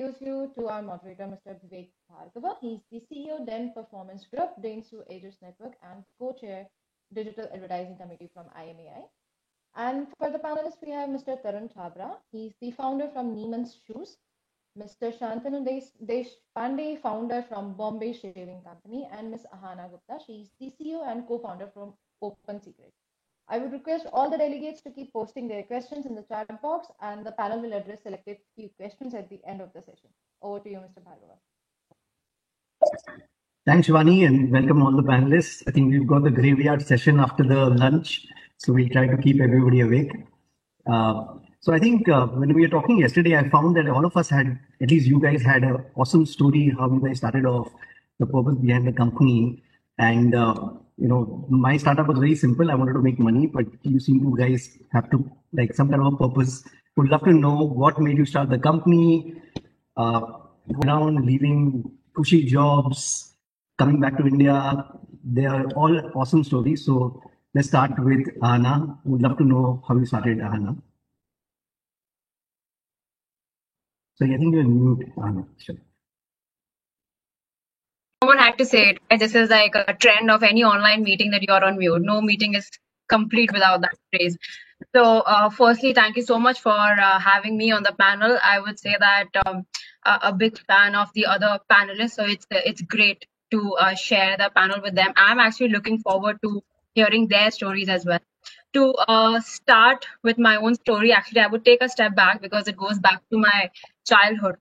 introduce you to our moderator, Mr. Vivek Bhargava. He's the CEO, Den Performance Group, Danes to Aegis Network, and co-chair Digital Advertising Committee from IMAI. And for the panelists, we have Mr. Tarun Chabra. He's the founder from Neiman's Shoes, Mr. Shantanu Deshpande, founder from Bombay Shaving Company, and Ms. Ahana Gupta. She's the CEO and co-founder from Open Secret. I would request all the delegates to keep posting their questions in the chat box, and the panel will address selected few questions at the end of the session. Over to you, Mr. Bhargava. Thanks, Shivani, and welcome all the panelists. I think we've got the graveyard session after the lunch, so we'll try to keep everybody awake. So I think when we were talking yesterday, I found that all of us had, at least you guys had an awesome story how you guys started off, the purpose behind the company. And, my startup was very simple. I wanted to make money, but you seem to guys have to like some kind of a purpose. Would love to know what made you start the company, around leaving cushy jobs, coming back to India. They are all awesome stories. So let's start with Ahana. Would love to know how you started, Ahana. So I think you're mute, Ahana. Sure. Someone had to say it. Right? This is like a trend of any online meeting that you're on mute. No meeting is complete without that phrase. So firstly, thank you so much for having me on the panel. I would say that a big fan of the other panelists. So it's great to share the panel with them. I'm actually looking forward to hearing their stories as well. To start with my own story, actually, I would take a step back because it goes back to my childhood.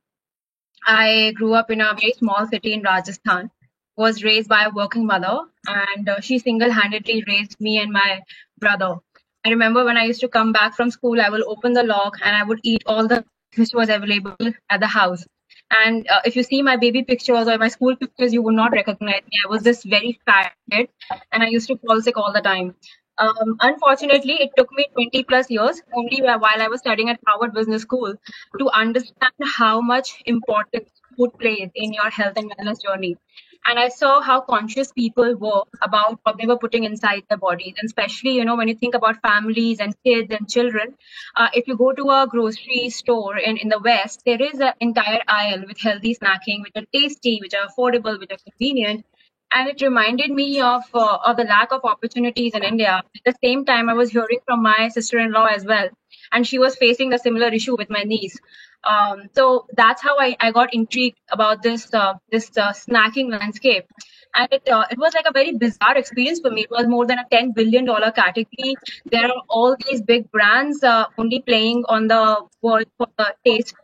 I grew up in a very small city in Rajasthan, was raised by a working mother, and she single-handedly raised me and my brother. I remember when I used to come back from school, I will open the lock and I would eat all the which was available at the house. And if you see my baby pictures or my school pictures, you would not recognize me. I was this very fat kid, and I used to fall sick all the time. Unfortunately, it took me 20 plus years, only while I was studying at Harvard Business School, to understand how much importance food plays in your health and wellness journey. And I saw how conscious people were about what they were putting inside their bodies. And especially, when you think about families and kids and children, if you go to a grocery store in the West, there is an entire aisle with healthy snacking, which are tasty, which are affordable, which are convenient. And it reminded me of the lack of opportunities in India. At the same time, I was hearing from my sister-in-law as well, and she was facing a similar issue with my niece. So that's how I got intrigued about this snacking landscape. And it was like a very bizarre experience for me. It was more than a $10 billion category. There are all these big brands only playing on the world for the taste.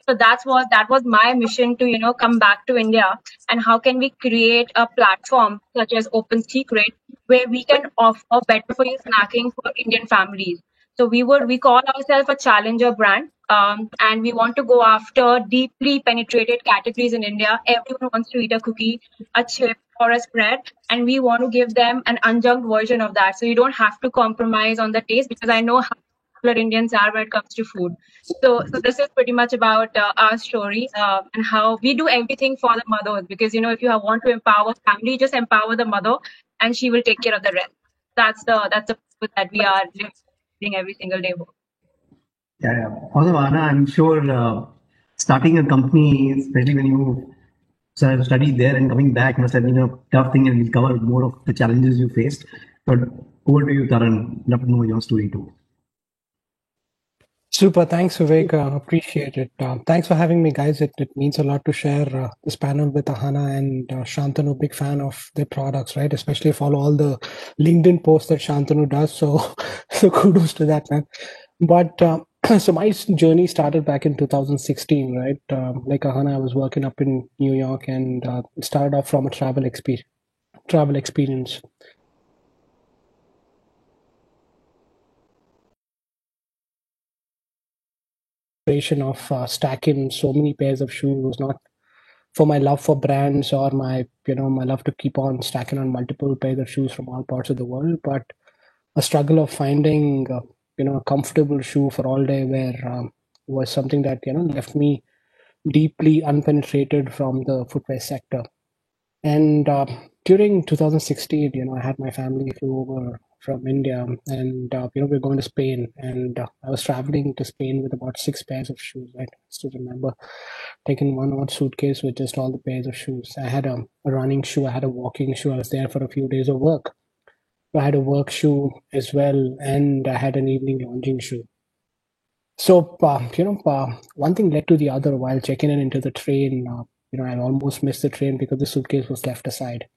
So that was my mission to come back to India, and how can we create a platform such as Open Secret where we can offer better for you snacking for Indian families. So we call ourselves a challenger brand, and we want to go after deeply penetrated categories in India. Everyone wants to eat a cookie, a chip, or a spread, and we want to give them an unjunked version of that. So you don't have to compromise on the taste, because I know how Indians are when it comes to food. So this is pretty much about our story and how we do everything for the mothers, because if you want to empower family, just empower the mother and she will take care of the rest. That's the purpose that we are living every single day. Yeah. Also, Anna, I'm sure starting a company, especially when you studied there and coming back, must have been a tough thing, and we'll cover more of the challenges you faced. But over to you, Tarun. Love to know your story too. Super. Thanks, Vivek. Appreciate it. Thanks for having me, guys. It means a lot to share this panel with Ahana and Shantanu. Big fan of their products, right? Especially follow all the LinkedIn posts that Shantanu does. So kudos to that, man. But so my journey started back in 2016, right? Like Ahana, I was working up in New York, and it started off from a travel experience. Of stacking so many pairs of shoes was not for my love for brands or my my love to keep on stacking on multiple pairs of shoes from all parts of the world, but a struggle of finding a comfortable shoe for all day wear was something that left me deeply unpenetrated from the footwear sector. And during 2016, I had my family flew over from India, and we're going to Spain, and I was traveling to Spain with about 6 pairs of shoes. I still remember taken one odd suitcase with just all the pairs of shoes. I had a running shoe, I had a walking shoe. I was there for a few days of work. I had a work shoe as well, and I had an evening lounging shoe. So, one thing led to the other. While checking in into the train, I almost missed the train because the suitcase was left aside.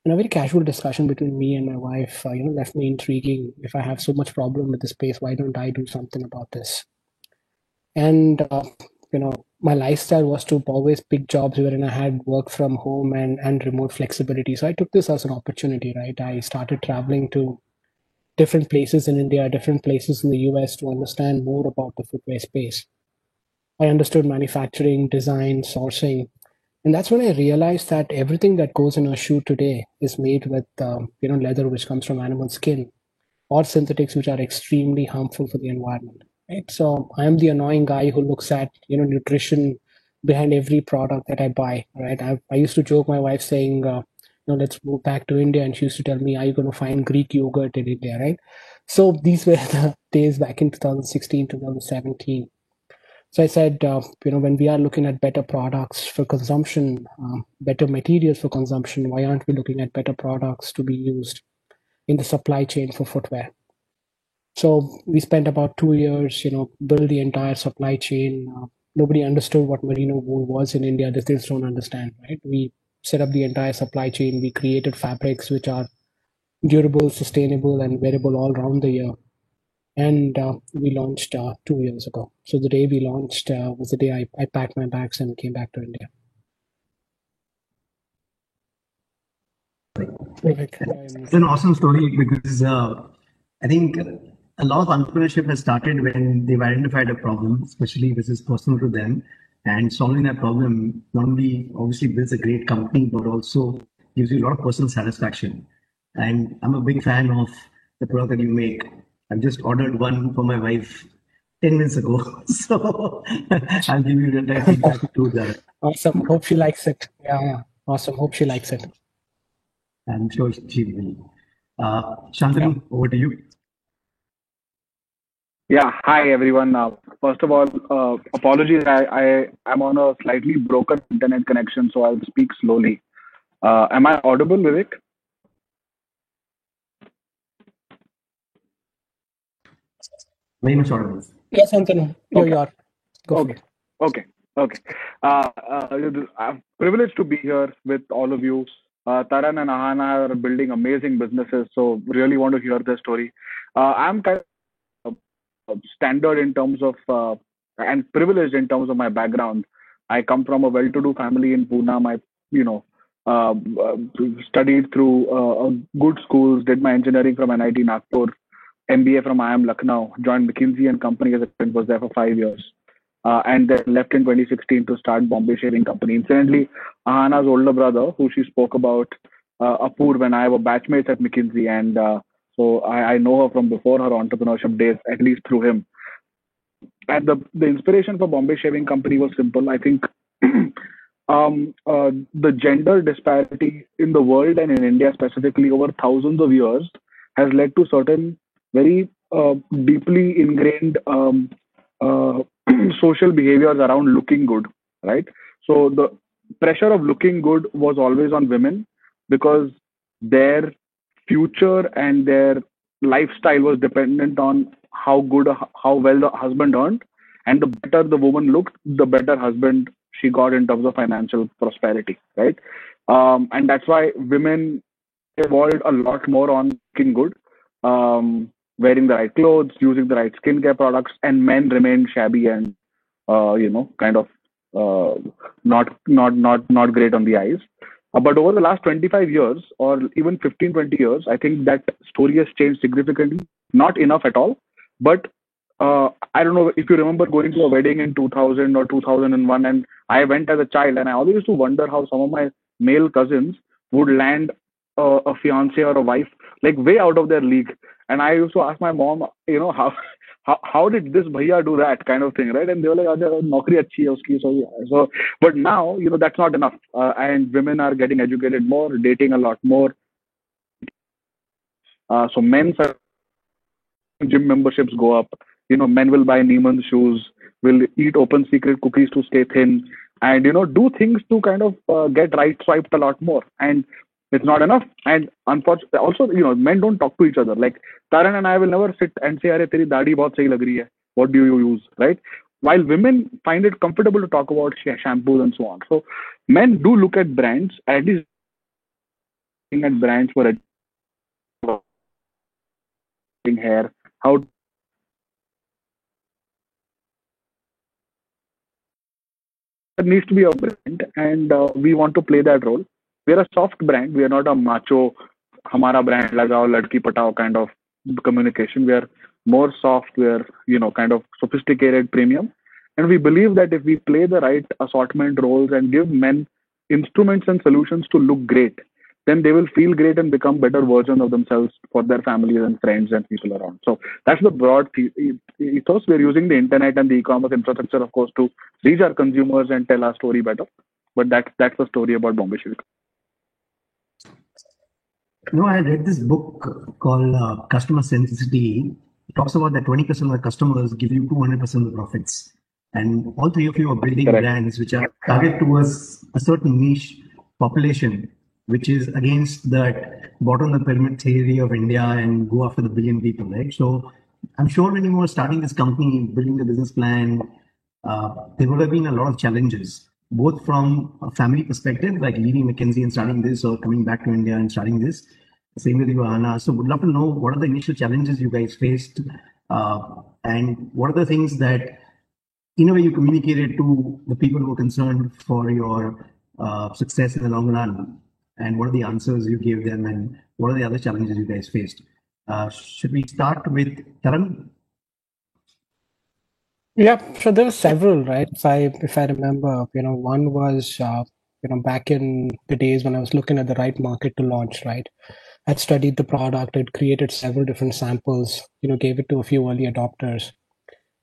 And a very casual discussion between me and my wife, left me intriguing. If I have so much problem with the space, why don't I do something about this? And, my lifestyle was to always pick jobs wherein I had work from home and remote flexibility. So I took this as an opportunity, right? I started traveling to different places in India, different places in the US to understand more about the footwear space. I understood manufacturing, design, sourcing. And that's when I realized that everything that goes in a shoe today is made with, leather which comes from animal skin or synthetics which are extremely harmful for the environment. Right? So I am the annoying guy who looks at, nutrition behind every product that I buy. Right? I used to joke my wife saying, let's move back to India. And she used to tell me, are you going to find Greek yogurt in India, right? So these were the days back in 2016, 2017. So I said, when we are looking at better products for consumption, better materials for consumption, why aren't we looking at better products to be used in the supply chain for footwear? So we spent about 2 years, build the entire supply chain. Nobody understood what merino wool was in India. They still don't understand, right? We set up the entire supply chain. We created fabrics which are durable, sustainable, and wearable all around the year. And we launched 2 years ago. So the day we launched was the day I packed my bags and came back to India. It's an awesome story because I think a lot of entrepreneurship has started when they've identified a problem, especially this is personal to them, and solving that problem not only obviously builds a great company, but also gives you a lot of personal satisfaction. And I'm a big fan of the product that you make. I've just ordered one for my wife 10 minutes ago. So I'll give you real-time feedback to that. Awesome. Hope she likes it. Yeah. Awesome. Hope she likes it. I'm sure she will. Shantanu, over to you. Yeah, hi everyone. First of all, apologies. I am on a slightly broken internet connection, so I'll speak slowly. Am I audible, Vivek? Very much audible. Yes, Shantanu. You're. Go okay. Okay. I'm privileged to be here with all of you. Taran and Ahana are building amazing businesses, so really want to hear their story. I'm kind of standard in terms of and privileged in terms of my background. I come from a well-to-do family in Pune. Studied through good schools, did my engineering from NIT Nagpur, MBA from IIM Lucknow, joined McKinsey and Company as a friend, was there for 5 years. And then left in 2016 to start Bombay Shaving Company. Incidentally, Ahana's older brother, who she spoke about, Apoorv, and I were batchmates at McKinsey, and so I know her from before her entrepreneurship days, at least through him. And the inspiration for Bombay Shaving Company was simple. I think the gender disparity in the world and in India specifically over thousands of years has led to certain very deeply ingrained social behaviors around looking good, right? So the pressure of looking good was always on women because their future and their lifestyle was dependent on how well the husband earned, and the better the woman looked, the better husband she got in terms of financial prosperity, right? And that's why women evolved a lot more on looking good, wearing the right clothes, using the right skincare products, and men remained shabby and kind of not great on the eyes. But over the last 25 years or even 15-20 years, I think that story has changed significantly. Not enough at all, but I don't know if you remember going to a wedding in 2000 or 2001, and I went as a child, and I always used to wonder how some of my male cousins would land a fiance or a wife like way out of their league. And I used to ask my mom, how did this bhaiya do that kind of thing, right? And they were like, "Naukri achhi hai uski." So, but now that's not enough, and women are getting educated more, dating a lot more. So men's gym memberships go up. Men will buy Neiman's shoes, will eat Open Secret cookies to stay thin. and do things to kind of get right swiped a lot more. And it's not enough. And unfortunately, also, men don't talk to each other. Like Taran and I will never sit and say, "Arey, teri daadi bahut sahi lag rahi hai. What do you use?" Right? While women find it comfortable to talk about shampoos and so on. So men do look at brands, at least at brands for hair, how there needs to be a brand, and we want to play that role. We are a soft brand. We are not a macho, hamara brand lagao, ladki patao kind of communication. We are more soft. We are, kind of sophisticated, premium. And we believe that if we play the right assortment roles and give men instruments and solutions to look great, then they will feel great and become better versions of themselves for their families and friends and people around. So that's the broad ethos. We're using the internet and the e-commerce infrastructure, of course, to reach our consumers and tell our story better. But that's the story about Bombay Silk. I read this book called Customer Centricity. It talks about that 20% of the customers give you 200% of the profits. And all three of you are building brands which are targeted towards a certain niche population, which is against that bottom of the pyramid theory of India and go after the billion people, right? So I'm sure when you were starting this company, building the business plan, there would have been a lot of challenges, both from a family perspective, like leaving McKinsey and starting this, or coming back to India and starting this. Same with you, Anna. So would love to know what are the initial challenges you guys faced, and what are the things that, in a way, you communicated to the people who are concerned for your success in the long run, and what are the answers you gave them, and what are the other challenges you guys faced? Should we start with Taran? Yeah, so there were several, right? If I remember, one was, back in the days when I was looking at the right market to launch, right? I'd studied the product, I'd created several different samples, gave it to a few early adopters.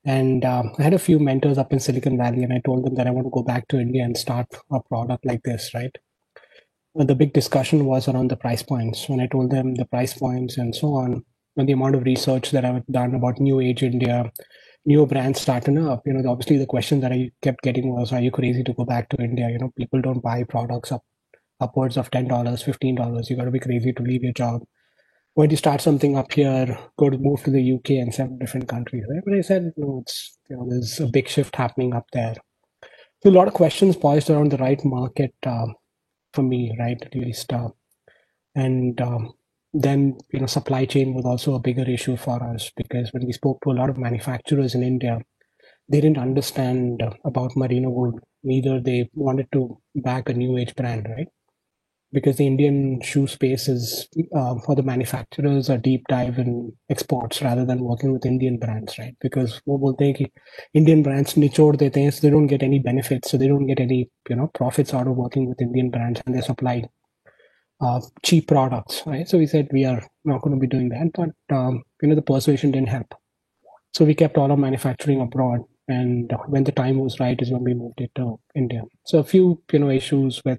And I had a few mentors up in Silicon Valley, and I told them that I want to go back to India and start a product like this, right? The big discussion was around the price points. When I told them the price points and so on, and the amount of research that I've done about New Age India, new brands starting up, obviously the question that I kept getting was, are you crazy to go back to India? People don't buy products upwards of $10, $15. You got to be crazy to leave your job. Why do you start something up here, move to the UK and 7 different countries, right? But I said, no, it's, there's a big shift happening up there. So a lot of questions poised around the right market for me, right, at least. And then, supply chain was also a bigger issue for us, because when we spoke to a lot of manufacturers in India, they didn't understand about merino wool. Neither they wanted to back a new age brand, right? Because the Indian shoe space is, for the manufacturers, a deep dive in exports rather than working with Indian brands, right? Because what will they, Indian brands nichod dete hain, so they don't get any benefits, so they don't get any profits out of working with Indian brands, and they supply cheap products, right? So we said we are not going to be doing that, but the persuasion didn't help. So we kept all our manufacturing abroad, and when the time was right is when we moved it to India. So a few issues with,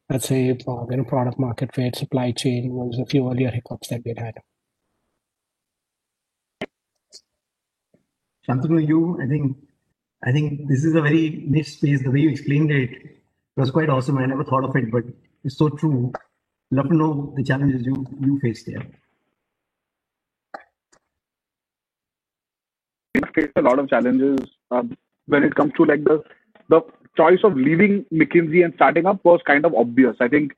let's say, product market fit, supply chain was a few earlier hiccups that we had. Shantanu, you, I think this is a very niche space. The way you explained it was quite awesome. I never thought of it, but it's so true. Love to know the challenges you faced there. We faced a lot of challenges when it comes to like the choice of leaving McKinsey and starting up was kind of obvious. I think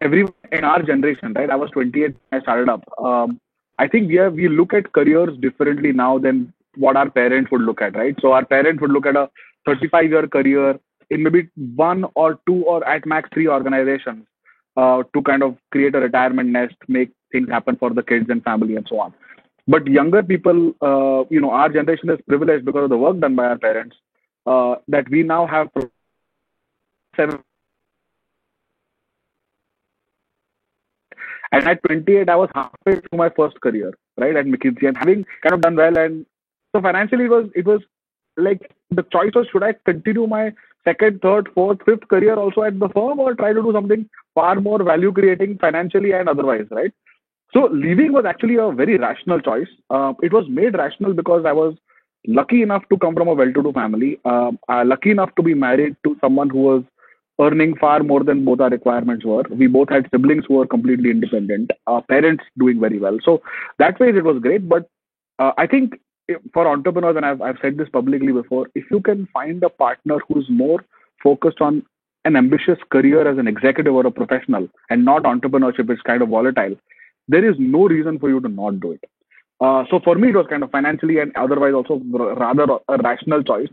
everyone in our generation, right? I was 28 when I started up. I think we look at careers differently now than what our parents would look at, right? So our parents would look at a 35-year career in maybe 1 or 2 or at max 3 organizations to kind of create a retirement nest, make things happen for the kids and family and so on. But younger people, our generation is privileged because of the work done by our parents, that we now have 7. And at 28, I was halfway through my first career, right, at McKinsey, and having kind of done well. And so financially, it was like the choice was, should I continue my second, third, fourth, fifth career also at the firm, or try to do something far more value creating financially and otherwise, right? So leaving was actually a very rational choice. It was made rational because I was lucky enough to come from a well-to-do family, lucky enough to be married to someone who was earning far more than both our requirements were. We both had siblings who were completely independent, our parents doing very well. So that way it was great. But I think for entrepreneurs, and I've said this publicly before, if you can find a partner who's more focused on an ambitious career as an executive or a professional and not entrepreneurship, is kind of volatile, there is no reason for you to not do it. So for me, it was kind of financially and otherwise also rather a rational choice.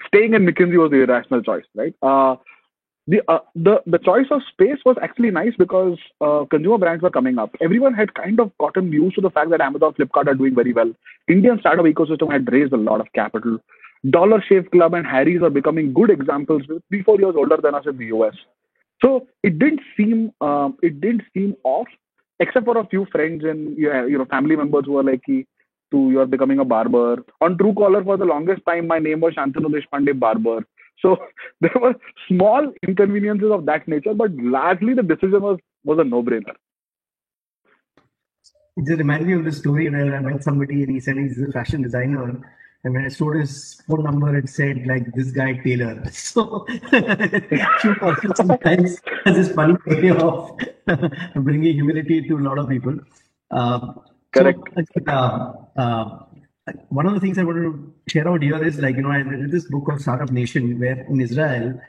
Staying in McKinsey was the irrational choice, right? The choice of space was actually nice because consumer brands were coming up. Everyone had kind of gotten used to the fact that Amazon, Flipkart are doing very well. Indian startup ecosystem had raised a lot of capital. Dollar Shave Club and Harry's are becoming good examples, 3-4 years older than us in the US. So it didn't seem off, except for a few friends and family members who were like, you're becoming a barber. On Truecaller for the longest time, my name was Shantanu Deshpande Barber. So there were small inconveniences of that nature, but largely the decision was a no-brainer. It just reminded me of the story where I met somebody and he said he's a fashion designer. And when I showed his phone number, it said like this guy Taylor. So sometimes has this funny way of bringing humility to a lot of people. Correct. So, one of the things I wanted to share out here is I read this book called Startup Nation, where in Israel,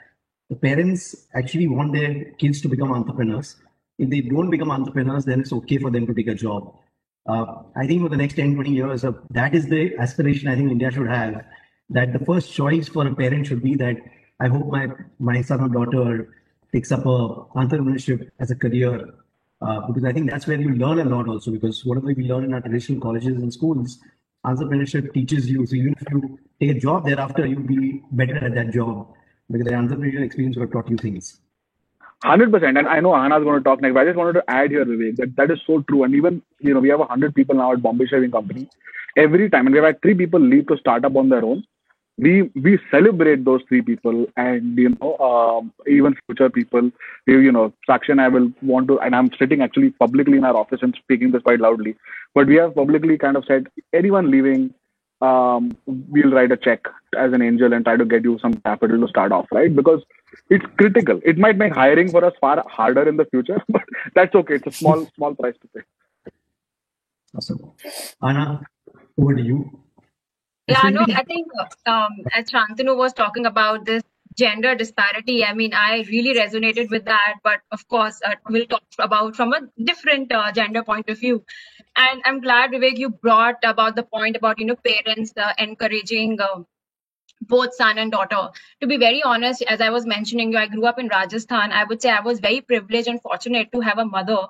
the parents actually want their kids to become entrepreneurs. If they don't become entrepreneurs, then it's okay for them to take a job. I think for the next 10, 20 years, that is the aspiration I think India should have, that the first choice for a parent should be that I hope my son or daughter takes up entrepreneurship as a career, because I think that's where you learn a lot also, because whatever we learn in our traditional colleges and schools, entrepreneurship teaches you. So even if you take a job thereafter, you'll be better at that job because the entrepreneurial experience will have taught you things. 100%. And I know Ahana's going to talk next, but I just wanted to add here, Vivek, that is so true. And even, we have 100 people now at Bombay Shaving Company. Every time, and we've had 3 people leave to start up on their own, we celebrate those 3 people, and even future people. Sakshi and I will want to, and I'm sitting actually publicly in our office and speaking this quite loudly, but we have publicly kind of said, anyone leaving, we'll write a check as an angel and try to get you some capital to start off, right? Because it's critical. It might make hiring for us far harder in the future, but that's okay. It's a small price to pay. Awesome. Anna, over to you. Yeah, no, I think as Shantanu was talking about this gender disparity, I really resonated with that. But of course, we'll talk about from a different gender point of view. And I'm glad, Vivek, you brought about the point about, parents encouraging both son and daughter. To be very honest, as I was mentioning, I grew up in Rajasthan. I would say I was very privileged and fortunate to have a mother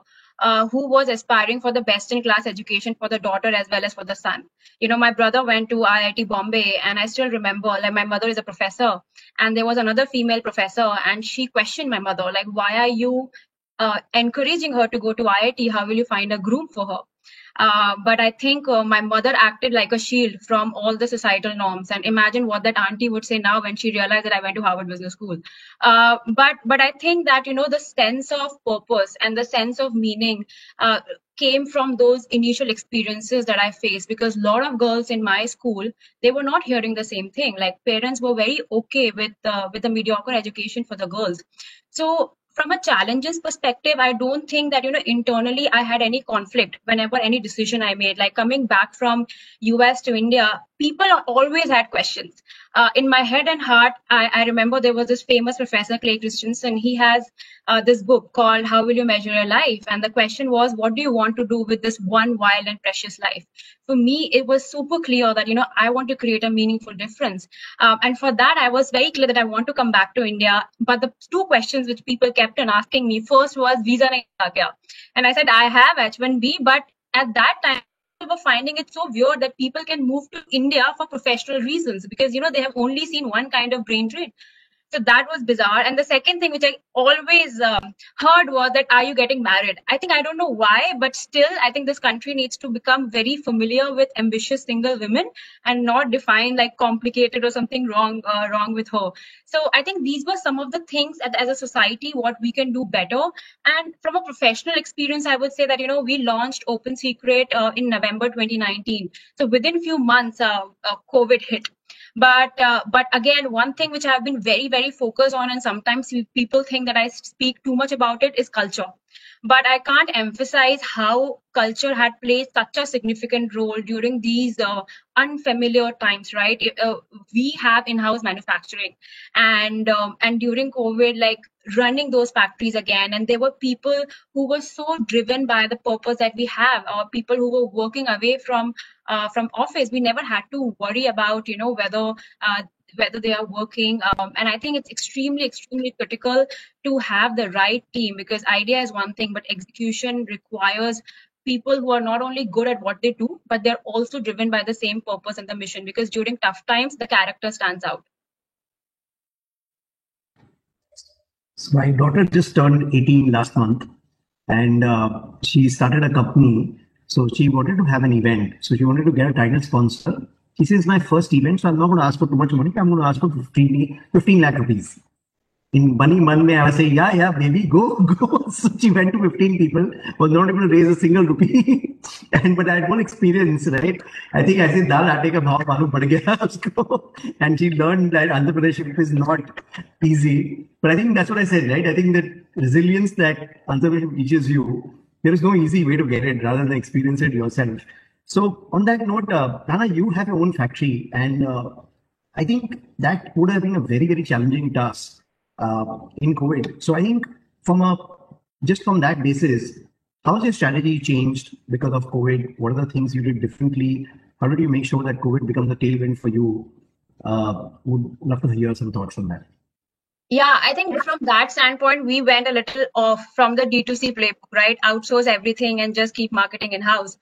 who was aspiring for the best-in-class education for the daughter as well as for the son. My brother went to IIT Bombay, and I still remember, my mother is a professor, and there was another female professor, and she questioned my mother, why are you encouraging her to go to IIT? How will you find a groom for her? But I think my mother acted like a shield from all the societal norms. And imagine what that auntie would say now when she realized that I went to Harvard Business School. But I think that, the sense of purpose and the sense of meaning came from those initial experiences that I faced, because a lot of girls in my school, they were not hearing the same thing. Parents were very okay with the mediocre education for the girls. So from a challenges perspective, I don't think that, internally I had any conflict whenever any decision I made. Coming back from US to India, people always had questions. In my head and heart, I remember there was this famous professor, Clay Christensen. He has this book called How Will You Measure Your Life? And the question was, what do you want to do with this one wild and precious life? For me, it was super clear that, I want to create a meaningful difference. And for that, I was very clear that I want to come back to India. But the 2 questions which people kept on asking me, first was, visa nahi tha kya? And I said, I have H1B, but at that time, were finding it so weird that people can move to India for professional reasons because, they have only seen one kind of brain drain. So that was bizarre. And the second thing which I always heard was that, are you getting married? I don't know why, but still, I think this country needs to become very familiar with ambitious single women and not define like complicated or something wrong with her. So I think these were some of the things as a society, what we can do better. And from a professional experience, I would say that, we launched Open Secret in November 2019. So within few months, COVID hit. But again, one thing which I've been very, very focused on, and sometimes people think that I speak too much about it, is culture. But I can't emphasize how culture had played such a significant role during these unfamiliar times, right? We have in-house manufacturing, and during COVID, like running those factories again, and there were people who were so driven by the purpose that we have, or people who were working away from office. We never had to worry about whether they are working, and I think it's extremely, extremely critical to have the right team, because idea is one thing, but execution requires people who are not only good at what they do, but they're also driven by the same purpose and the mission, because during tough times, the character stands out. So my daughter just turned 18 last month, and she started a company. So she wanted to have an event. So she wanted to get a title sponsor. She says, my first event, so I'm not going to ask for too much money. I'm going to ask for 15 lakh rupees. In Bunny Man, I say, yeah, baby, go. So she went to 15 people, was not able to raise a single rupee. But I had one experience, right? I think I said, dal aate ka bhav malum pad gaya usko. And she learned that entrepreneurship is not easy. But I think that's what I said, right? I think that resilience that entrepreneurship teaches you, there is no easy way to get it rather than experience it yourself. So on that note, Rana, you have your own factory, and I think that would have been a very, very challenging task in COVID. So I think from that basis, how has your strategy changed because of COVID? What are the things you did differently? How did you make sure that COVID becomes a tailwind for you? Would love to hear some thoughts on that. Yeah, I think from that standpoint, we went a little off from the D2C playbook, right? Outsource everything and just keep marketing in-house.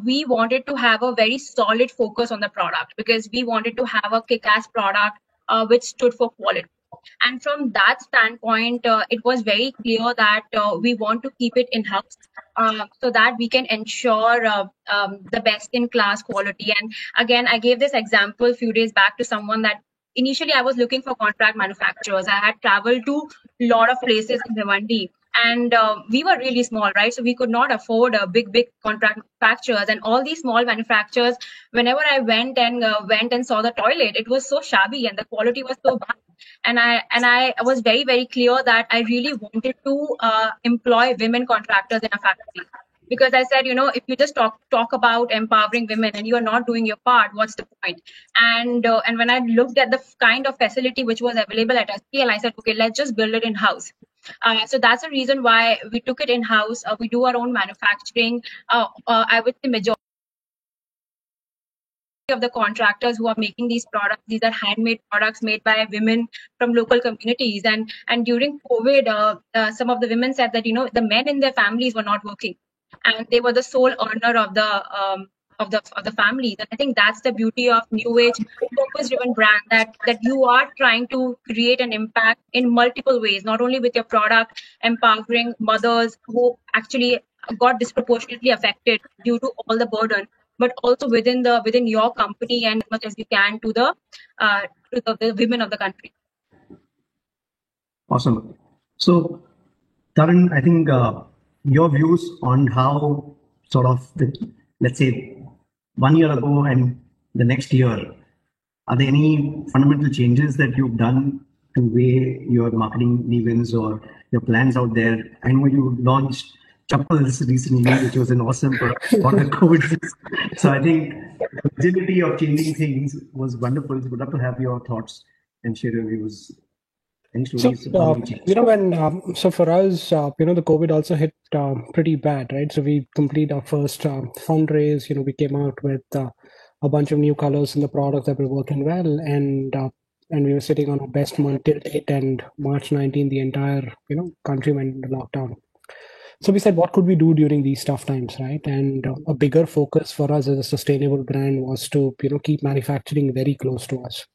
We wanted to have a very solid focus on the product, because we wanted to have a kick-ass product which stood for quality. And from that standpoint, it was very clear that we want to keep it in-house so that we can ensure the best-in-class quality. And again, I gave this example a few days back to someone that initially I was looking for contract manufacturers. I had traveled to a lot of places in Bhiwandi, and we were really small, right? So we could not afford a big contract manufacturers. And all these small manufacturers, whenever I went and saw the toilet, it was so shabby and the quality was so bad. And I was very, very clear that I really wanted to employ women contractors in a factory. Because I said, if you just talk about empowering women and you are not doing your part, what's the point? And when I looked at the kind of facility which was available at SPL, I said, okay, let's just build it in-house. So that's the reason why we took it in-house. We do our own manufacturing. I would say majority of the contractors who are making these products, these are handmade products made by women from local communities. And during COVID, some of the women said that, the men in their families were not working, and they were the sole earner of the families. And I think that's the beauty of new age purpose-driven brand, that you are trying to create an impact in multiple ways, not only with your product, empowering mothers who actually got disproportionately affected due to all the burden, but also within your company, and as much as you can to the women of the country. Awesome. So, Tarun, I think your views on how sort of, let's say, 1 year ago and the next year, are there any fundamental changes that you've done to weigh your marketing events or your plans out there? I know you launched Chappals recently, which was an awesome product for the COVID. So I think the agility of changing things was wonderful. We'd love to have your thoughts and share your views. So, so for us, the COVID also hit pretty bad, right? So we completed our first fundraise. We came out with a bunch of new colors in the product that were working well, and we were sitting on our best month till date. And March 19, the entire country went into lockdown. So we said, what could we do during these tough times, right? And a bigger focus for us as a sustainable brand was to keep manufacturing very close to us.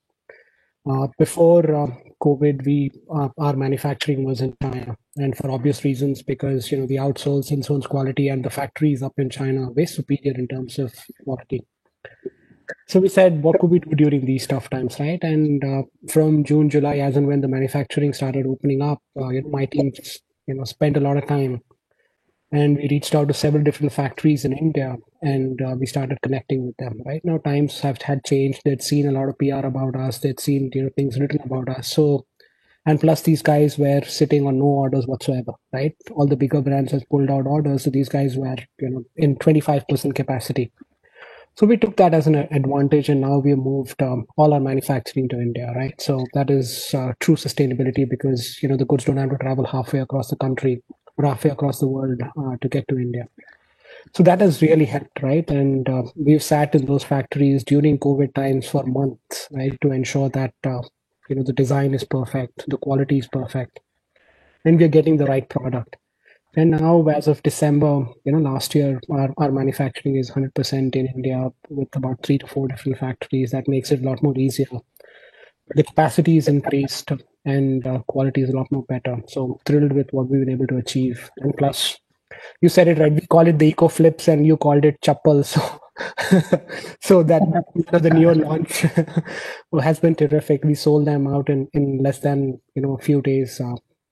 Before COVID, our manufacturing was in China, and for obvious reasons, because the outsoles and Sohn's quality and the factories up in China are way superior in terms of quality. So we said, what could we do during these tough times, right? And from June, July, as and when the manufacturing started opening up, my team, spent a lot of time, and we reached out to several different factories in India, and we started connecting with them. Right now, times have had changed. They'd seen a lot of PR about us. They'd seen things written about us. So, and plus these guys were sitting on no orders whatsoever. Right, all the bigger brands have pulled out orders, so these guys were in 25% capacity. So we took that as an advantage, and now we have moved all our manufacturing to India, right? So that is true sustainability, because the goods don't have to travel halfway across the country or halfway across the world to get to India. So that has really helped, right? And we've sat in those factories during COVID times for months, right, to ensure that the design is perfect, the quality is perfect, and we're getting the right product. And now, as of December, last year, our manufacturing is 100% in India with about 3 to 4 different factories. That makes it a lot more easier. The capacity is increased, and quality is a lot more better. So thrilled with what we've been able to achieve. And plus, you said it right. We call it the Eco Flips, and you called it Chappal. So that the new launch has been terrific. We sold them out in less than a few days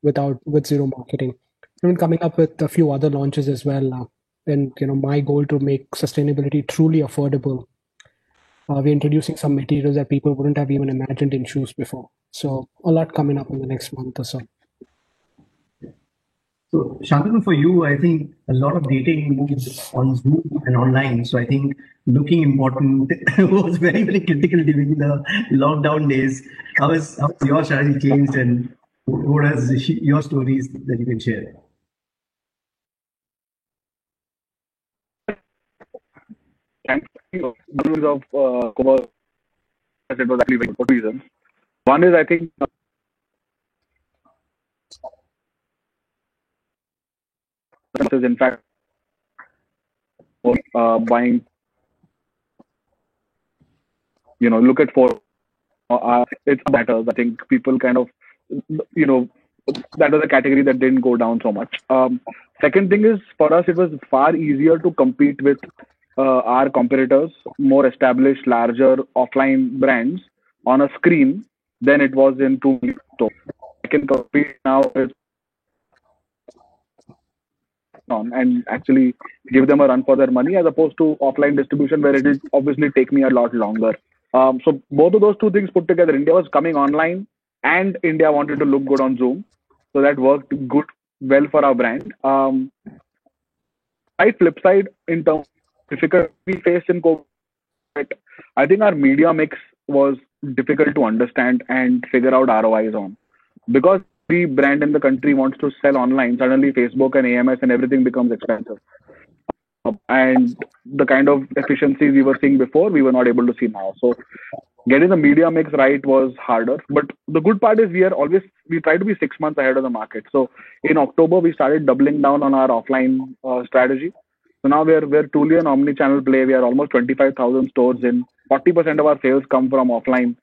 with zero marketing. We've been coming up with a few other launches as well. And my goal to make sustainability truly affordable. We're introducing some materials that people wouldn't have even imagined in shoes before. So a lot coming up in the next month or so. So Shantanu, for you, I think a lot of dating moves on Zoom and online. So I think looking important was very, very critical during the lockdown days. How has your strategy changed, and what are your stories that you can share? Thank you. Of COVID, it was actually very good reasons. One is, I think, in fact, buying, look at for it's better. I think people kind of, that was a category that didn't go down so much. Second thing is, for us, it was far easier to compete with our competitors, more established, larger offline brands on a screen than it was in two stores. I can compete now with and actually give them a run for their money, as opposed to offline distribution, where it will obviously take me a lot longer. So both of those two things put together, India was coming online and India wanted to look good on Zoom. So that worked well for our brand. Flip side, in terms of difficulty we faced in COVID, I think our media mix was difficult to understand and figure out ROIs on. Because every brand in the country wants to sell online, suddenly Facebook and AMS and everything becomes expensive. And the kind of efficiencies we were seeing before, we were not able to see now. So getting the media mix right was harder. But the good part is we try to be 6 months ahead of the market. So in October, we started doubling down on our offline strategy. So now we're truly an omni-channel play. We are almost 25,000 stores in. 40% of our sales come from offline.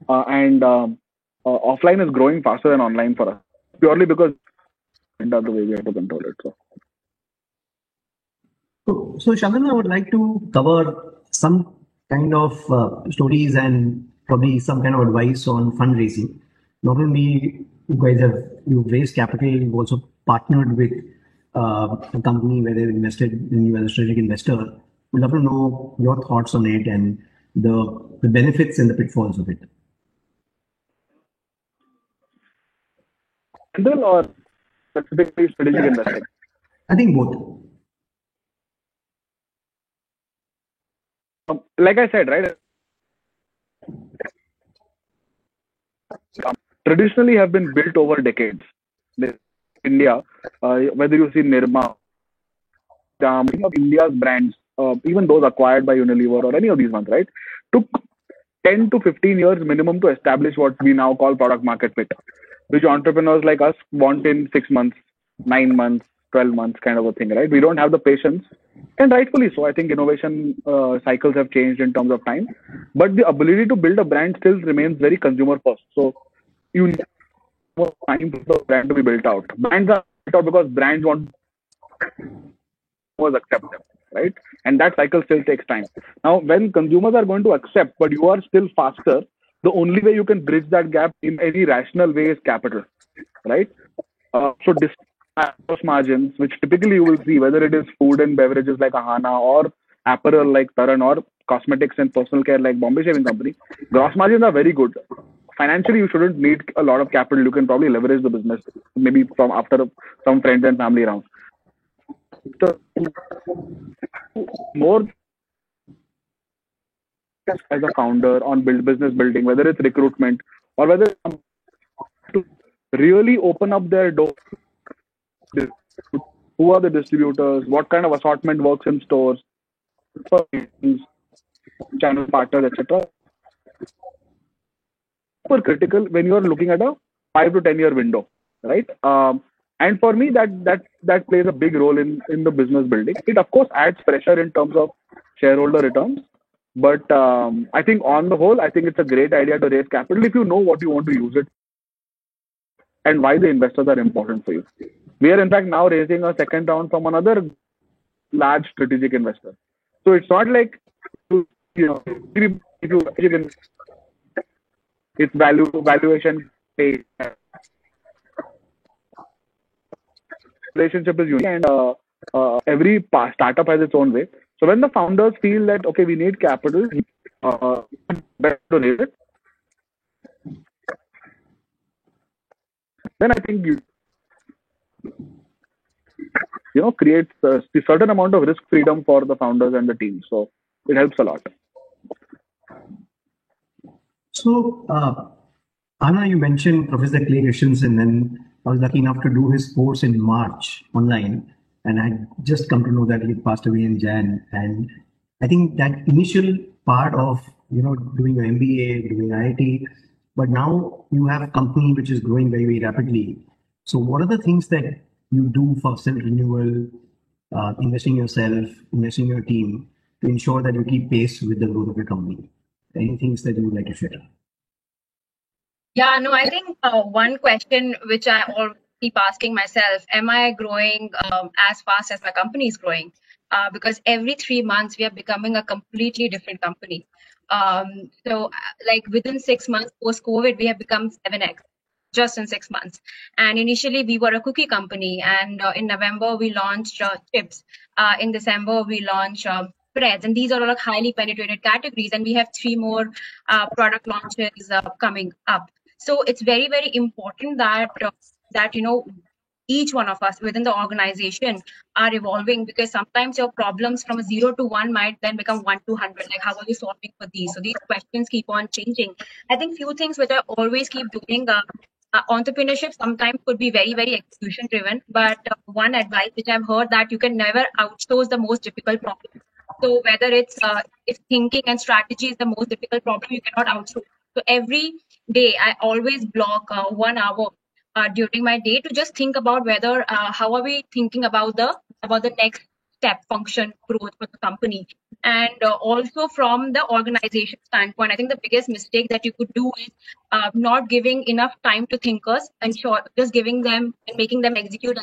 And offline is growing faster than online for us, purely because that's the way we have to control it. So Shantanu, I would like to cover some kind of stories and probably some kind of advice on fundraising. Not only you've raised capital, you've also partnered with a company where they've invested in you as a strategic investor. We'd love to know your thoughts on it and the benefits and the pitfalls of it. Or specifically strategic investing? I think both. Like I said, right? Traditionally have been built over decades. India, whether you see Nirma, many of India's brands, even those acquired by Unilever or any of these ones, right, took 10 to 15 years minimum to establish what we now call product market fit, which entrepreneurs like us want in 6 months, 9 months, 12 months kind of a thing, right? We don't have the patience, and rightfully so. I think innovation cycles have changed in terms of time, but the ability to build a brand still remains very consumer first. So you more time for the brand to be built out. Brands are built out because brands want consumers accept them, right? And that cycle still takes time. Now, when consumers are going to accept, but you are still faster, the only way you can bridge that gap in any rational way is capital, right? So gross margins, which typically you will see, whether it is food and beverages like Ahana or apparel like Taran or cosmetics and personal care like Bombay Shaving Company, gross margins are very good. Financially, you shouldn't need a lot of capital. You can probably leverage the business maybe from after some friends and family around. So, more as a founder on business building, whether it's recruitment or whether to really open up their door. Who are the distributors? What kind of assortment works in stores? Channel partners, etc. Super critical when you are looking at a 5 to 10 year window, right? And for me, that plays a big role in the business building. It of course adds pressure in terms of shareholder returns, but I think on the whole, I think it's a great idea to raise capital if you know what you want to use it and why the investors are important for you. We are in fact now raising a second round from another large strategic investor. So it's not like if you can, it's valuation pay. Relationship is unique, and every startup has its own way. So when the founders feel that okay, we need capital, better to raise it, then I think creates a certain amount of risk freedom for the founders and the team. So it helps a lot. So, Anna, you mentioned Professor Clay Christensen, and I was lucky enough to do his course in March online, and I had just come to know that he passed away in Jan. And I think that initial part of doing your MBA, doing IIT, but now you have a company which is growing very, very rapidly. So, what are the things that you do for self-renewal, investing in yourself, investing in your team to ensure that you keep pace with the growth of your company? Any things that you would like to share? Yeah, no, I think one question which I always keep asking myself, am I growing as fast as my company is growing? Because every 3 months, we are becoming a completely different company. So like within 6 months post-COVID, we have become 7x. Just in 6 months. And initially we were a cookie company, and in November we launched chips. In December we launched spreads, and these are all like highly penetrated categories, and we have 3 more product launches coming up. So it's very, very important that each one of us within the organization are evolving, because sometimes your problems from a 0 to 1 might then become 1 to 100. Like, how are you solving for these? So these questions keep on changing. I think few things which I always keep doing. Entrepreneurship sometimes could be very, very execution driven, but one advice which I've heard, that you can never outsource the most difficult problem. So whether it's if thinking and strategy is the most difficult problem, you cannot outsource. So every day I always block 1 hour during my day to just think about whether how are we thinking about the next step function growth for the company. And also from the organization standpoint, I think the biggest mistake that you could do is not giving enough time to thinkers, and just giving them and making them execute,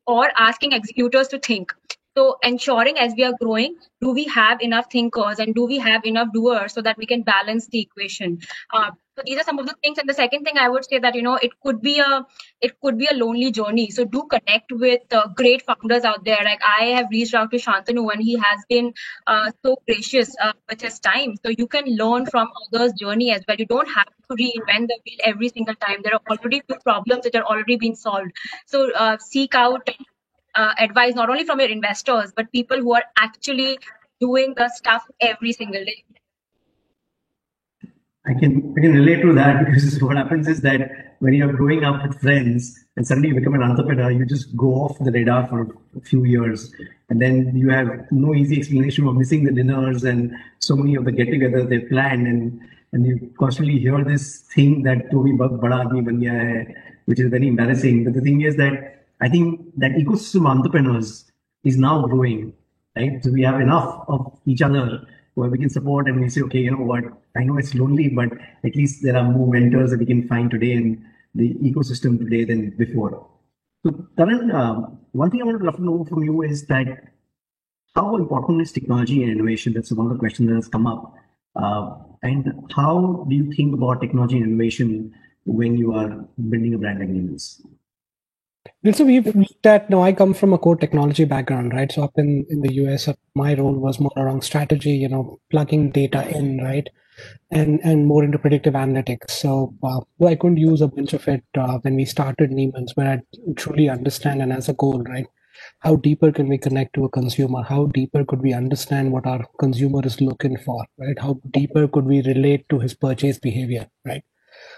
or asking executors to think. So ensuring as we are growing, do we have enough thinkers and do we have enough doers so that we can balance the equation? So these are some of the things. And the second thing I would say that, it could be a lonely journey. So do connect with great founders out there. Like I have reached out to Shantanu, and he has been so gracious with his time. So you can learn from others' journey as well. You don't have to reinvent the wheel every single time. There are already few problems that are already being solved. So seek out advice not only from your investors, but people who are actually doing the stuff every single day. I can relate to that, because what happens is that when you're growing up with friends and suddenly you become an entrepreneur, you just go off the radar for a few years, and then you have no easy explanation of missing the dinners and so many of the get-togethers they planned, and you constantly hear this thing that to bhi bada aadmi ban gaya hai, which is very embarrassing. But the thing is that I think that ecosystem of entrepreneurs is now growing, right? So we have enough of each other where we can support, and we say, okay, you know what, I know it's lonely, but at least there are more mentors that we can find today, and the ecosystem today than before. So, Taran, one thing I would love to know from you is that how important is technology and innovation? That's one of the questions that has come up. And how do you think about technology and innovation when you are building a brand like Neemans? And so we've looked at, now I come from a core technology background, right? So up in the US, my role was more around strategy, plugging data in, right? And more into predictive analytics. So I couldn't use a bunch of it when we started Neemans, but I truly understand, and as a goal, right? How deeper can we connect to a consumer? How deeper could we understand what our consumer is looking for, right? How deeper could we relate to his purchase behavior, right?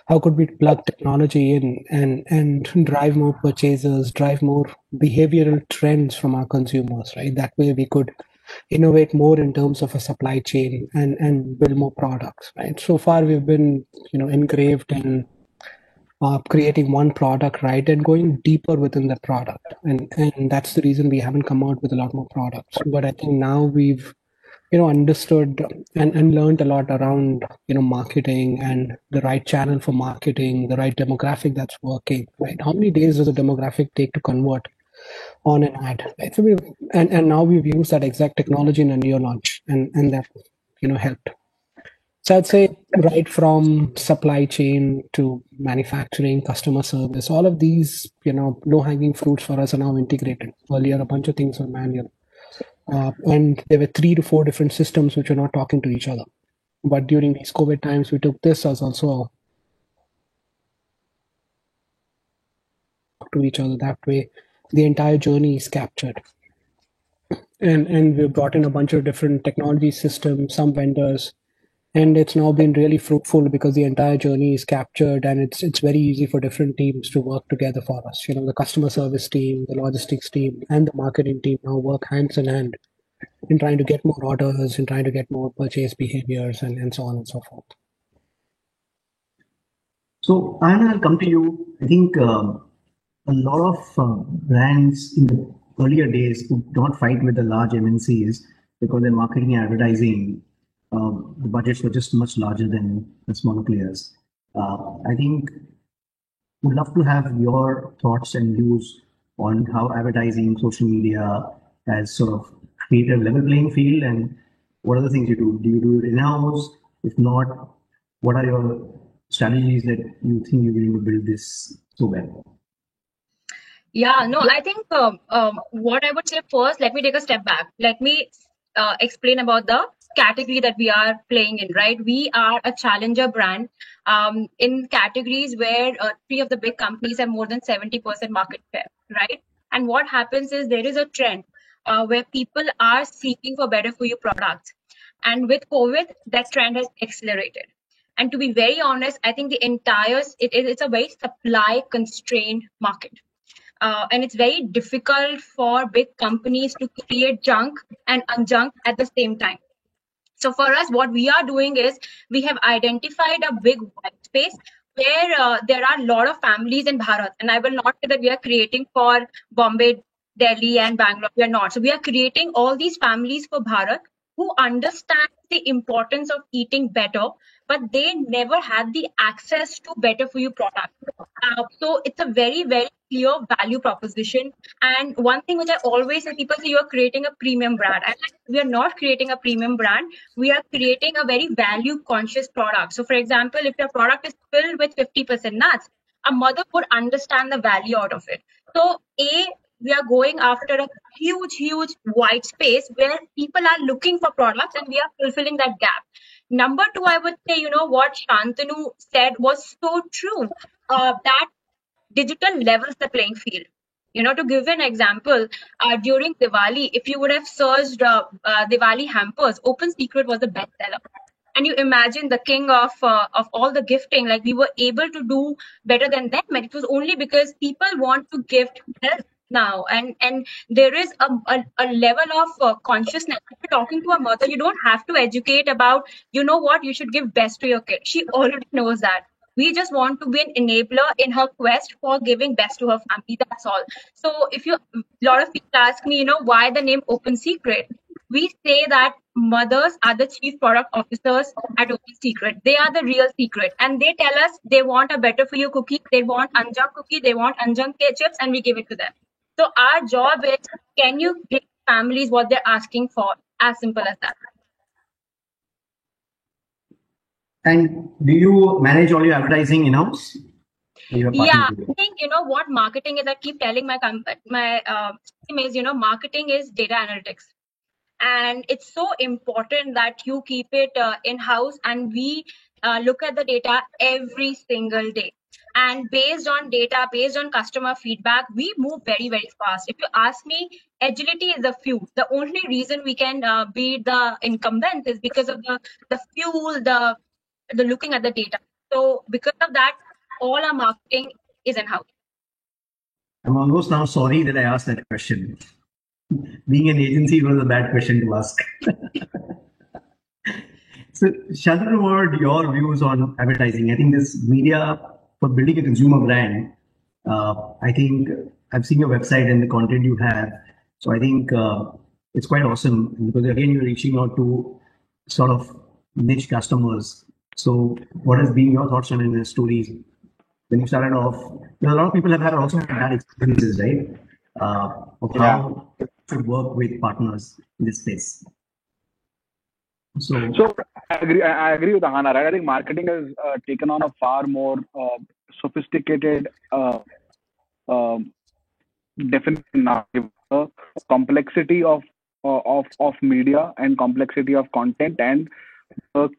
How could we plug technology in and drive more purchases, drive more behavioral trends from our consumers, right? That way we could innovate more in terms of a supply chain and build more products, right? So far we've been, engraved in creating one product, right, and going deeper within the product, and that's the reason we haven't come out with a lot more products. But I think now we've understood and learned a lot around marketing and the right channel for marketing, the right demographic that's working, right? How many days does a demographic take to convert on an ad, right? So and now we've used that exact technology in a neo launch, and that helped. So I'd say right from supply chain to manufacturing, customer service, all of these, low-hanging fruits for us are now integrated. Earlier, a bunch of things were manual. And there were 3 to 4 different systems which were not talking to each other. But during these COVID times, we took this as also to each other. That way, the entire journey is captured. And we brought in a bunch of different technology systems, some vendors, and it's now been really fruitful because the entire journey is captured, and it's very easy for different teams to work together for us. The customer service team, the logistics team, and the marketing team now work hands in hand in trying to get more orders, in trying to get more purchase behaviors, and so on and so forth. So, I'll come to you. I think a lot of brands in the earlier days could not fight with the large MNCs because their marketing and advertising, the budgets were just much larger than the smaller players. I think would love to have your thoughts and views on how advertising, social media has sort of created a level playing field, and what are the things you do? Do you do it in-house? If not, what are your strategies that you think you're going to build this so well? Yeah, no, I think what I would say first, let me take a step back. Let me explain about the category that we are playing in, right? We are a challenger brand in categories where 3 of the big companies have more than 70% market share, right? And what happens is there is a trend where people are seeking for better for you products. And with COVID, that trend has accelerated. And to be very honest, I think the entire, it's a very supply constrained market. And it's very difficult for big companies to create junk and unjunk at the same time. So for us, what we are doing is we have identified a big white space where there are a lot of families in Bharat. And I will not say that we are creating for Bombay, Delhi, and Bangalore. We are not. So we are creating all these families for Bharat who understand the importance of eating better, but they never had the access to better for you products. So it's a very, very clear value proposition. And one thing which I always say, people say you are creating a premium brand. And we are not creating a premium brand. We are creating a very value conscious product. So for example, if your product is filled with 50% nuts, a mother would understand the value out of it. So we are going after a huge, huge white space where people are looking for products, and we are fulfilling that gap. Number 2, I would say, what Shantanu said was so true, that digital levels the playing field. To give an example, during Diwali, if you would have searched Diwali hampers, Open Secret was the best seller. And you imagine the king of all the gifting, like we were able to do better than them. And it was only because people want to gift health now. And there is a level of consciousness. If you're talking to a mother, you don't have to educate about, what, you should give best to your kid. She already knows that. We just want to be an enabler in her quest for giving best to her family. That's all. So if a lot of people ask me, why the name Open Secret? we say that mothers are the chief product officers at Open Secret. They are the real secret. And they tell us they want a better for you cookie, they want unjunk cookie, they want unjunk chips, and we give it to them. So our job is, can you give families what they're asking for? As simple as that. And do you manage all your advertising in-house? Yeah, I think, what marketing is, I keep telling my team is, marketing is data analytics. And it's so important that you keep it in-house, and we look at the data every single day. And based on data, based on customer feedback, we move very, very fast. If you ask me, agility is the fuel. The only reason we can beat the incumbents is because of the fuel, the looking at the data. So because of that, all our marketing is in-house. I'm almost now sorry that I asked that question. Being an agency was a bad question to ask. So, Shantanu, what are your views on advertising? I think this media for building a consumer brand, I think I've seen your website and the content you have. So I think it's quite awesome because again, you're reaching out to sort of niche customers. So what has been your thoughts on the stories? When you started off, a lot of people have also had bad experiences, right? Of how to work with partners in this space. So I agree with Ahana, right? I think marketing has taken on a far more sophisticated definition now. Complexity of media and complexity of content and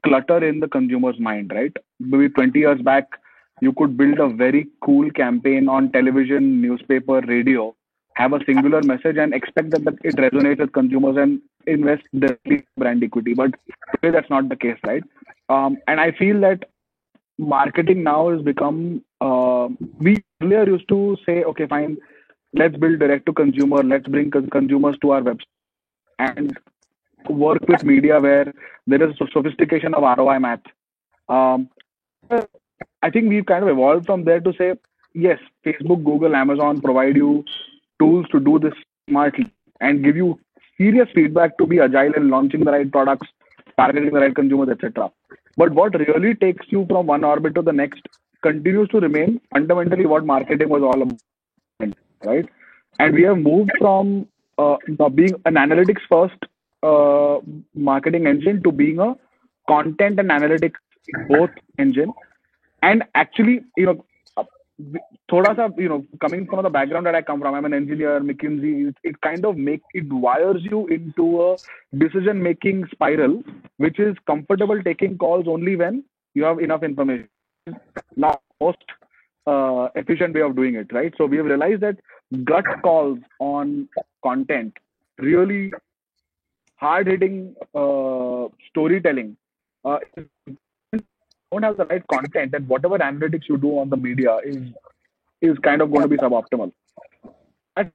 clutter in the consumer's mind, right? Maybe 20 years back, you could build a very cool campaign on television, newspaper, radio, have a singular message and expect that it resonates with consumers and invest the brand equity. But today that's not the case, right? And I feel that marketing now has become, we earlier used to say, okay, fine, let's build direct to consumer, let's bring consumers to our website and work with media where there is a sophistication of ROI math. I think we've kind of evolved from there to say, yes, Facebook, Google, Amazon provide you tools to do this smartly and give you serious feedback to be agile in launching the right products, targeting the right consumers, etc. But what really takes you from one orbit to the next continues to remain fundamentally what marketing was all about, right? And we have moved from being an analytics first marketing engine to being a content and analytics both engine. And actually, coming from the background that I come from, I'm an engineer, McKinsey, it kind of wires you into a decision-making spiral, which is comfortable taking calls only when you have enough information. Now, most efficient way of doing it, right? So we have realized that gut calls on content, really hard-hitting storytelling, don't have the right content, and whatever analytics you do on the media is kind of going to be suboptimal. And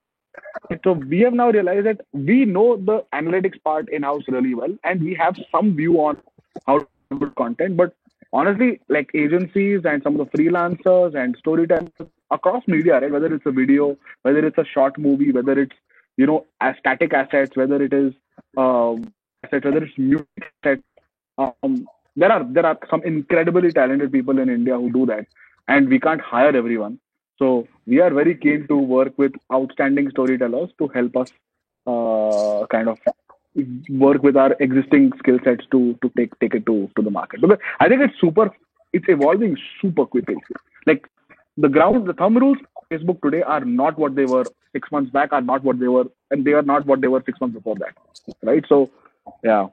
so we have now realized that we know the analytics part in-house really well, and we have some view on how to build content. But honestly, like agencies and some of the freelancers and storytellers across media, right? Whether it's a video, whether it's a short movie, whether it's static assets, whether it is assets, whether it's music assets. There are some incredibly talented people in India who do that, and we can't hire everyone. So we are very keen to work with outstanding storytellers to help us kind of work with our existing skill sets to take it to the market. Because I think it's evolving super quickly. Like the thumb rules of Facebook today are not what they were 6 months back, and they are not what they were 6 months before that, right? So yeah,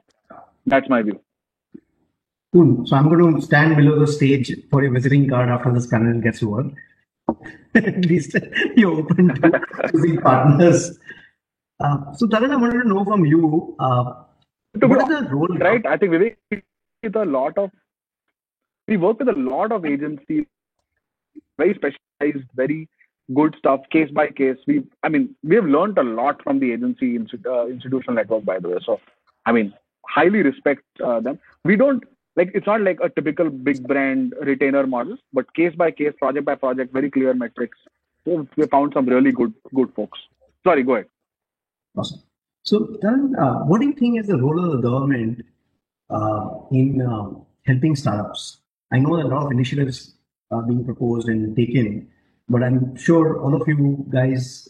that's my view. Cool. So I'm going to stand below the stage for your visiting card after this panel gets over. At least you're open to using partners. So Tarun, I wanted to know from you, what is the role? Right. I think we work with a lot of agencies, very specialized, very good stuff, case by case. We have learned a lot from the agency institutional network, by the way. So, highly respect them. We don't, it's not like a typical big brand retainer model, but case by case, project by project, very clear metrics. So we found some really good folks. Sorry, go ahead. Awesome. So, Tarun, what do you think is the role of the government in helping startups? I know that a lot of initiatives are being proposed and taken, but I'm sure all of you guys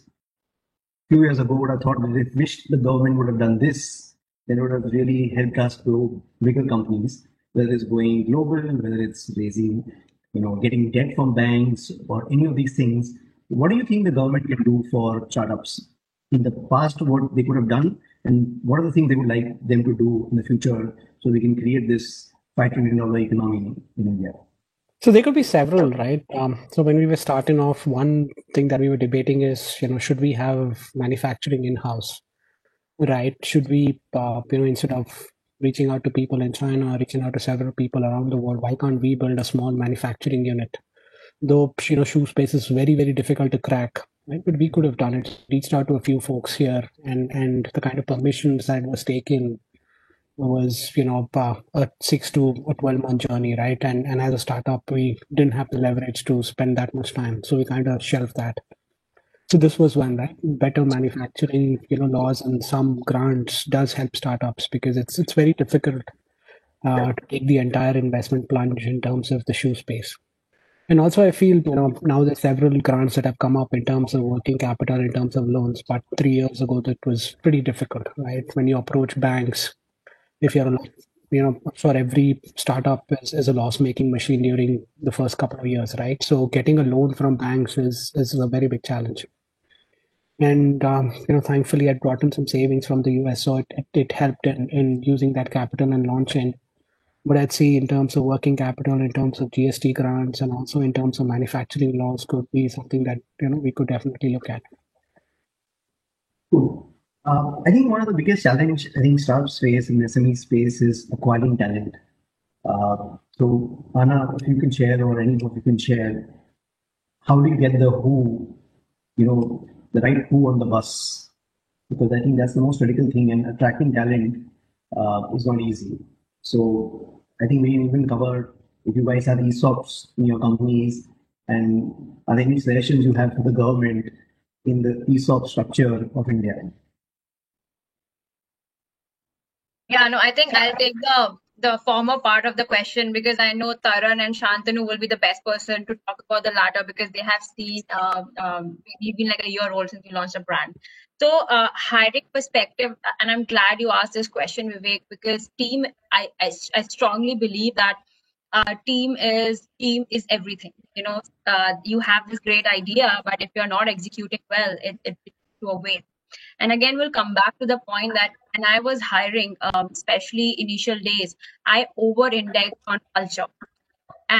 few years ago would have thought that if wished the government would have done this, then it would have really helped us grow bigger companies, whether it's going global, whether it's raising, getting debt from banks or any of these things. What do you think the government can do for startups in the past? What they could have done, and what are the things they would like them to do in the future so we can create this $5 trillion economy in India? So there could be several, right? So when we were starting off, one thing that we were debating is, should we have manufacturing in-house, right? Should we, instead of reaching out to people in China, reaching out to several people around the world, why can't we build a small manufacturing unit? Though, shoe space is very, very difficult to crack, right? But we could have done it, reached out to a few folks here, and the kind of permissions that was taken was a 6 to a 12-month journey, right? And as a startup, we didn't have the leverage to spend that much time, so we kind of shelved that. So this was one, right? Better manufacturing laws and some grants does help startups, because it's very difficult to take the entire investment plunge in terms of the shoe space. And also I feel now there's several grants that have come up in terms of working capital, in terms of loans, but 3 years ago that was pretty difficult, right? When you approach banks, if you're for every startup is a loss-making machine during the first couple of years, right? So getting a loan from banks is a very big challenge. And thankfully I brought in some savings from the US, so it helped in using that capital and launching. But I'd say in terms of working capital, in terms of GST grants, and also in terms of manufacturing laws, could be something that we could definitely look at. Cool. I think one of the biggest challenge I think startups face in the SME space is acquiring talent. So Anna, if you can share, or any of you can share, how do you get the right who on the bus? Because I think that's the most critical thing, and attracting talent is not easy. So I think we can even cover if you guys have ESOPs in your companies, and are there any suggestions you have for the government in the ESOP structure of India? Yeah, no, I think I'll take the former part of the question, because I know Tarun and Shantanu will be the best person to talk about the latter, because they have seen we've been like a year old since we launched a brand. So hiring perspective, and I'm glad you asked this question, Vivek, because team, I strongly believe that team is everything. You have this great idea, but if you're not executing well, it to a waste. And again, we'll come back to the point that when I was hiring, especially initial days, I over-indexed on culture.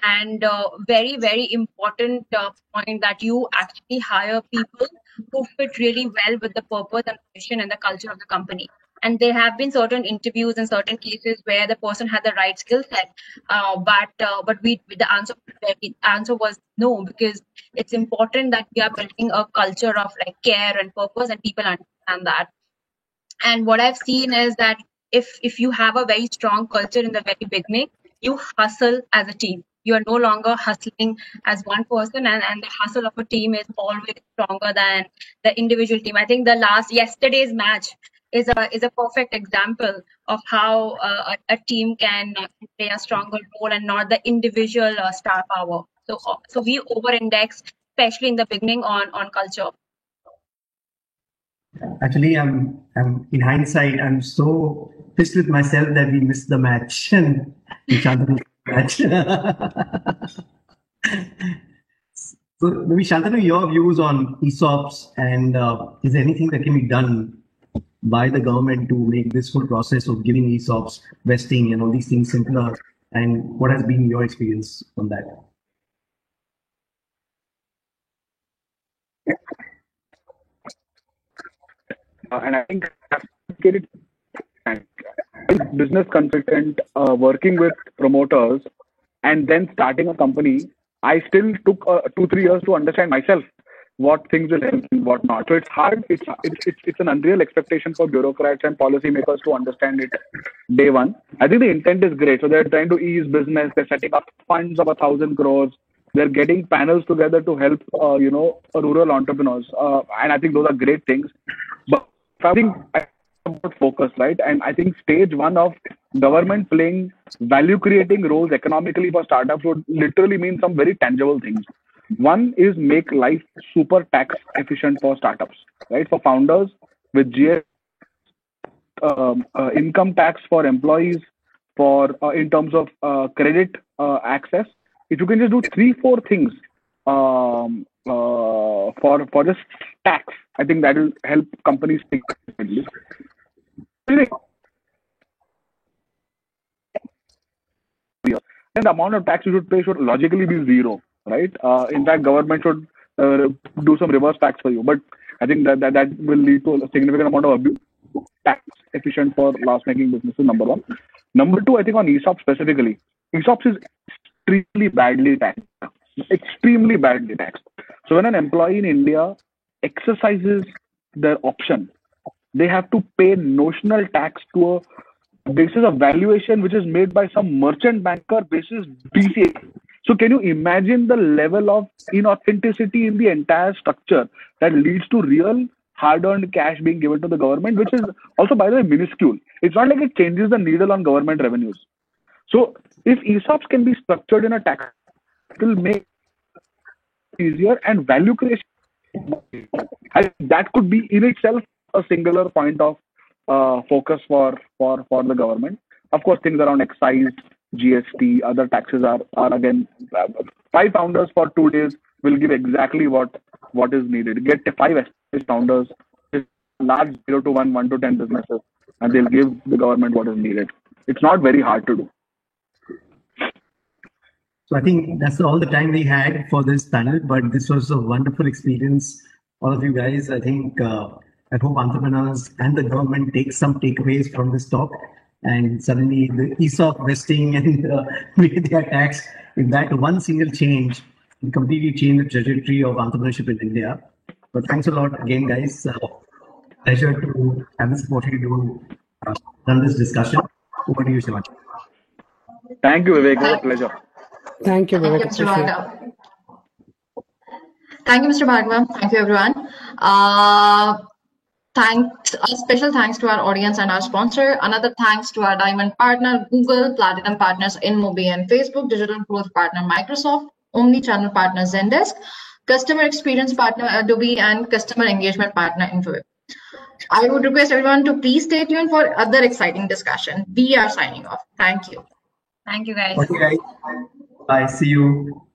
And very, very important point that you actually hire people who fit really well with the purpose and mission and the culture of the company. And there have been certain interviews and certain cases where the person had the right skill set, but the answer was no, because it's important that we are building a culture of like care and purpose, and people understand that. And what I've seen is that if you have a very strong culture in the very beginning, you hustle as a team. You are no longer hustling as one person, and the hustle of a team is always stronger than the individual team. I think yesterday's match is a perfect example of how a team can play a stronger role and not the individual star power. So we over-index, especially in the beginning, on culture. Actually, I'm in hindsight, I'm so pissed with myself that we missed the match and we Shantanu match. So maybe Shantanu, your views on ESOPs, and is there anything that can be done by the government to make this whole process of giving ESOPs, vesting, and all these things simpler? And what has been your experience on that? And I think business consultant working with promoters and then starting a company, I still took 2-3 years to understand myself what things will help and what not. So it's hard. It's an unreal expectation for bureaucrats and policymakers to understand it day one. I think the intent is great. So they're trying to ease business. They're setting up funds of 1,000 crores. They're getting panels together to help rural entrepreneurs, and I think those are great things. But I think about focus, right? And I think stage one of government playing value creating roles economically for startups would literally mean some very tangible things. One is make life super tax efficient for startups, right? For founders with GS, income tax for employees, for in terms of credit access. If you can just do 3-4 things for just tax, I think that will help companies significantly. And the amount of tax you should pay should logically be zero, right? In fact, government should do some reverse tax for you. But I think that will lead to a significant amount of abuse. Tax efficient for loss-making businesses, number one. Number two, I think on ESOP specifically, ESOPs is extremely badly taxed. Extremely badly taxed. So when an employee in India exercises their option, they have to pay notional tax to a basis of valuation which is made by some merchant banker basis DCA. So can you imagine the level of inauthenticity in the entire structure that leads to real hard-earned cash being given to the government, which is also, by the way, minuscule. It's not like it changes the needle on government revenues. So if ESOPs can be structured in a tax, it will make it easier, and value creation, that could be in itself a singular point of focus for the government. Of course, things around excise, GST, other taxes are again, 5 founders for 2 days will give exactly what is needed. Get 5 established founders, large 0 to 1, 1 to 10 businesses, and they'll give the government what is needed. It's not very hard to do. So I think that's all the time we had for this panel, but this was a wonderful experience. All of you guys, I think, I hope entrepreneurs and the government take some takeaways from this talk, and suddenly the ESOP vesting and the way they are taxed, if that one single change will completely change the trajectory of entrepreneurship in India. But thanks a lot again, guys. Pleasure to have the support you to run this discussion. Over to you, Shivan. Thank you, Vivek. It was a pleasure. Thank you, Vivek. Thank you, Mr. Bhargav. Thank you, Mr. Bhargav. Thank you, everyone. Special thanks to our audience and our sponsor. Another thanks to our diamond partner, Google, platinum partners InMobi and Facebook, digital growth partner Microsoft, omni-channel partner Zendesk, customer experience partner Adobe, and customer engagement partner Infowip. I would request everyone to please stay tuned for other exciting discussion. We are signing off. Thank you. Thank you, guys. Okay, guys. Bye. See you.